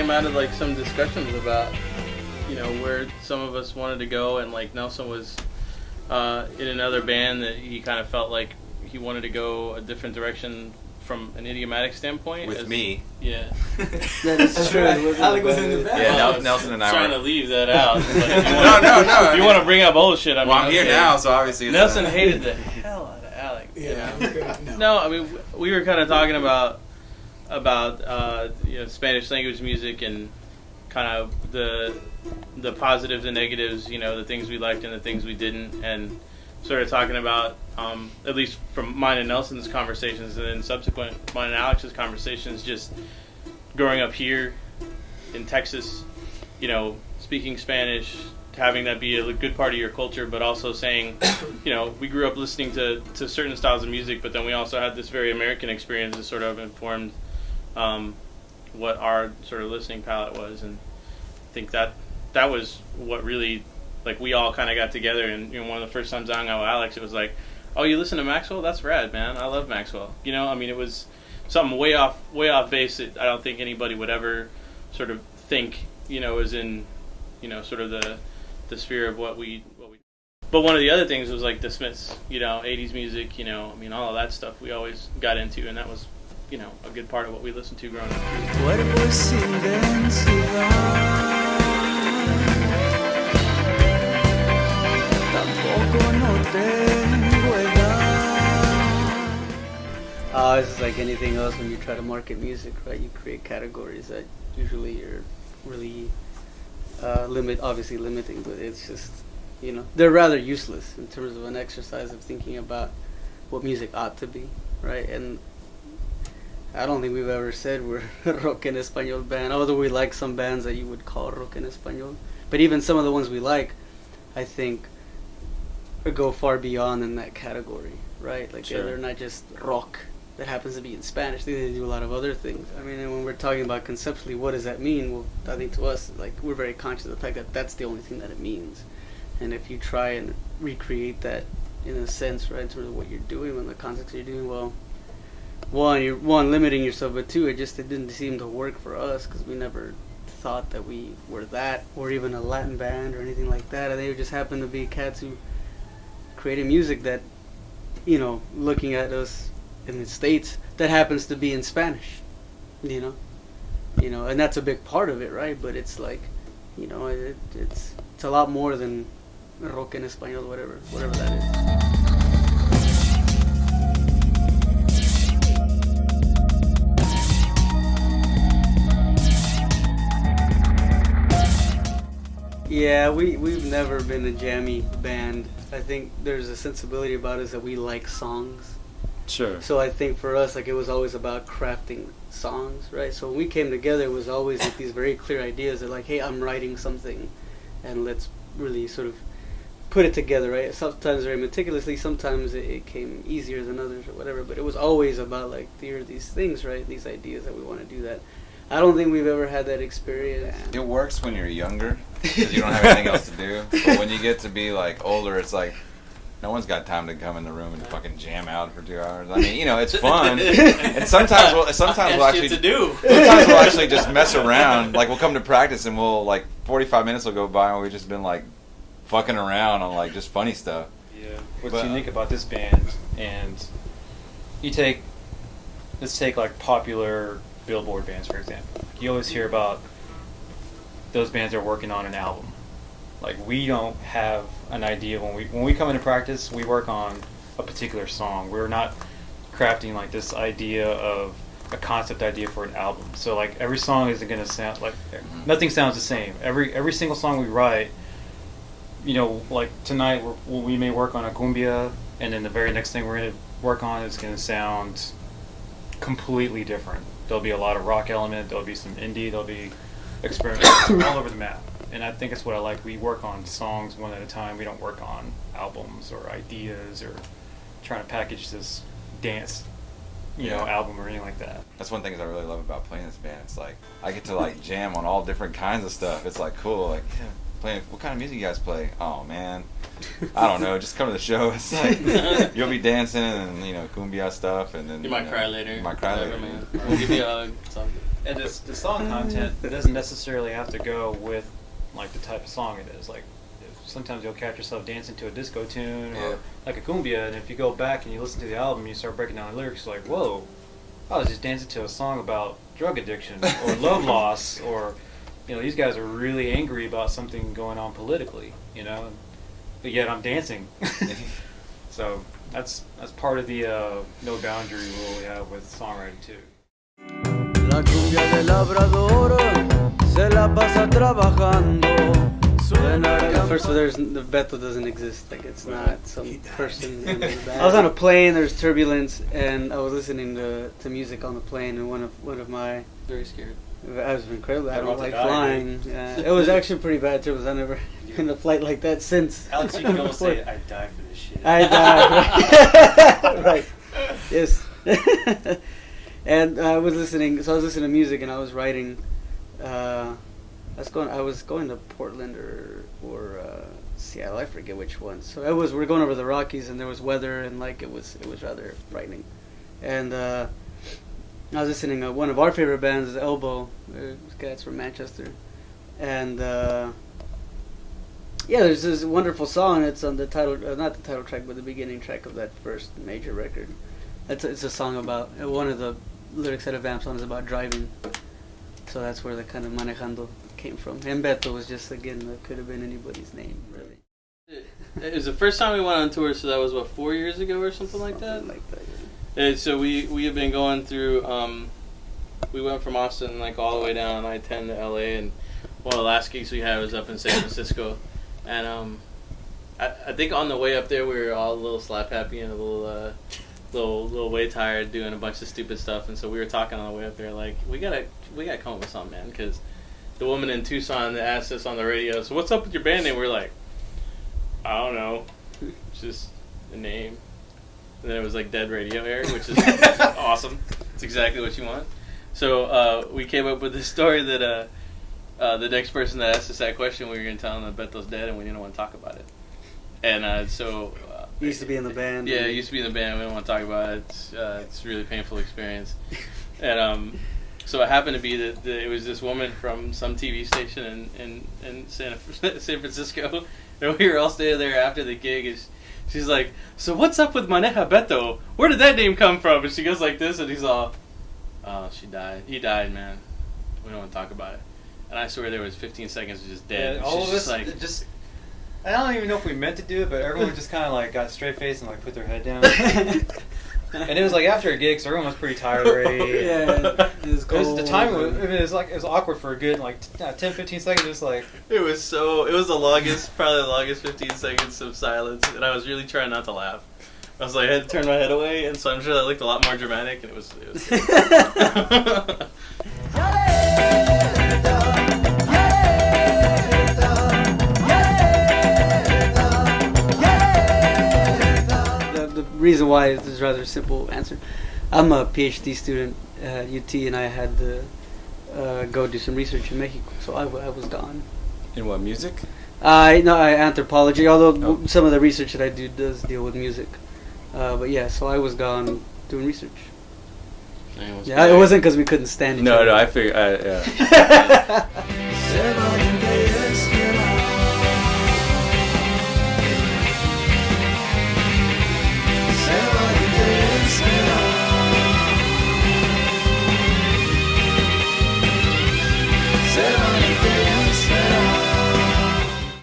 came out of like some discussions about, you know, where some of us wanted to go, and like Nelson was in another band that he kind of felt like he wanted to go a different direction from an idiomatic standpoint. With me. Yeah. That is true. Alec was in the band. Yeah, Nelson and I trying were... to leave that out. No. You want to bring up bullshit. Well, I'm here now, so obviously... It's Nelson hated the hell out of Alec. Yeah. No, I mean, we were kind of talking about you know, Spanish language music and kind of the positives and negatives, you know, the things we liked and the things we didn't, and sort of talking about, at least from mine and Nelson's conversations, and then subsequent mine and Alex's conversations, just growing up here in Texas, you know, speaking Spanish, having that be a good part of your culture, but also saying, you know, we grew up listening to certain styles of music, but then we also had this very American experience that sort of informed what our sort of listening palette was, and I think that was what really, like, we all kind of got together, and, you know, one of the first times I hung out with Alex, it was like, oh, you listen to Maxwell? That's rad, man. I love Maxwell. You know, I mean, it was something way off base that I don't think anybody would ever sort of think, you know, is in, you know, sort of the sphere of what we. But one of the other things was like the Smiths, you know, 80s music, you know, I mean, all of that stuff we always got into, and that was, you know, a good part of what we listened to growing up. It's just like anything else when you try to market music, right? You create categories that usually are really obviously limiting, but it's just, you know, they're rather useless in terms of an exercise of thinking about what music ought to be, right? And I don't think we've ever said we're a rock en español band, although we like some bands that you would call rock en español. But even some of the ones we like, I think, go far beyond in that category, right? Like, sure. They're not just rock that happens to be in Spanish. They do a lot of other things. I mean, and when we're talking about conceptually, what does that mean? Well, I think to us, like, we're very conscious of the fact that that's the only thing that it means. And if you try and recreate that in a sense, right, in terms of what you're doing and the context you're doing, well, you're limiting yourself, but two, it didn't seem to work for us because we never thought that we were that, or even a Latin band or anything like that. I think it just happened to be cats who created music that, you know, looking at us in the States, that happens to be in Spanish, you know, and that's a big part of it, right? But it's like, you know, it's a lot more than rock en español, whatever that is. Yeah, we've never been a jammy band. I think there's a sensibility about us that we like songs. Sure. So I think for us, like, it was always about crafting songs, right? So when we came together, it was always like these very clear ideas that, like, hey, I'm writing something, and let's really sort of put it together, right? Sometimes very meticulously, sometimes it came easier than others or whatever, but it was always about, like, there are these things, right? These ideas that we want to do that. I don't think we've ever had that experience. It works when you're younger, because you don't have anything else to do. But when you get to be, like, older, it's like, no one's got time to come in the room and fucking jam out for 2 hours. I mean, you know, it's fun. And sometimes we'll actually sometimes we'll actually just mess around. Like, we'll come to practice and we'll, like, 45 minutes will go by and we've just been, like, fucking around on, like, just funny stuff. Yeah. What's unique about this band, and let's take like popular Billboard bands, for example. You always hear about those bands are working on an album. Like, we don't have an idea when we come into practice. We work on a particular song. We're not crafting like this idea of a concept idea for an album. So like every song isn't going to sound like nothing sounds the same. Every single song we write, you know, like tonight we may work on a cumbia, and then the very next thing we're going to work on is going to sound completely different. There'll be a lot of rock element. There'll be some indie. There'll be experimental all over the map. And I think it's what I like. We work on songs one at a time. We don't work on albums or ideas or trying to package this dance, you know, album or anything like that. That's one thing I really love about playing this band. It's like I get to like jam on all different kinds of stuff. It's like cool. Like, yeah, playing. What kind of music you guys play? Oh man, I don't know. Just come to the show. It's like you'll be dancing and, you know, cumbia stuff, and then you might cry later. You might cry later. Man. We'll give you a hug. And the song content doesn't necessarily have to go with like the type of song it is. Like sometimes you'll catch yourself dancing to a disco tune or like a cumbia, and if you go back and you listen to the album, you start breaking down the lyrics. You're like, whoa, I was just dancing to a song about drug addiction or love loss, or these guys are really angry about something going on politically, but yet I'm dancing. So that's part of the no boundary rule we have with songwriting too. La cumbia del labrador se la pasa trabajando. First of all, the Beto doesn't exist. Like, it's not some person in the band. I was on a plane. There's turbulence, and I was listening to music on the plane. And one of my Very scared. I was incredible. I don't like flying. It was actually pretty bad turbulence. I've never been in a flight like that since. Alex, you can almost say, "I die for this shit." I died. Right. Yes. And I was listening to music, and I was writing. I was going to Portland or Seattle. I forget which one. So we're going over the Rockies, and there was weather, and like it was rather frightening. And I was listening to one of our favorite bands is Elbow. Guys from Manchester, and there's this wonderful song. It's on the title, not the title track, but the beginning track of that first major record. It's a song about one of the lyrics that a vamp song is about driving. So that's where the kind of manejando came from. And Beto was just, again, that could have been anybody's name, really. It was the first time we went on tour, so that was, 4 years ago or something like that? Something like that, And so we have been going through, we went from Austin, like, all the way down I-10 to L.A., and one of the last gigs we had was up in San Francisco. And I think on the way up there, we were all a little slap-happy and a little way tired doing a bunch of stupid stuff, and so we were talking on the way up there, like, we gotta come up with something, man, because the woman in Tucson asked us on the radio, so what's up with your band name? We're like, I don't know, just a name. And then it was like Dead Radio Air, which is awesome. It's exactly what you want. So we came up with this story that the next person that asked us that question, we were going to tell them that Beto's dead, and we didn't want to talk about it. And so He used to be in the band. Yeah, he used to be in the band. We don't want to talk about it. It's a really painful experience. And so it happened to be that it was this woman from some TV station in San Francisco, and we were all staying there after the gig. And she's like, "So what's up with Maneja Beto? Where did that name come from?" And she goes like this, and he's all, "Oh, she died. He died, man. We don't want to talk about it." And I swear there was 15 seconds of just dead. Yeah, all of us like, just. I don't even know if we meant to do it, but everyone just kind of like got straight faced and like put their head down. And it was like after a gig, so everyone was pretty tired already. Yeah, it was cold. The time it was awkward for a good like 10-15 seconds. Just like it was the longest, probably the longest 15 seconds of silence, and I was really trying not to laugh. I was like, I had to turn my head away, and so I'm sure that looked a lot more dramatic, and it was The reason why is a rather simple answer. I'm a PhD student at UT, and I had to go do some research in Mexico, so I was gone. In what, music? Anthropology, although Oh. some of the research that I do does deal with music. But yeah, so I was gone doing research. Yeah, it wasn't because we couldn't stand each other. No, I figured, yeah.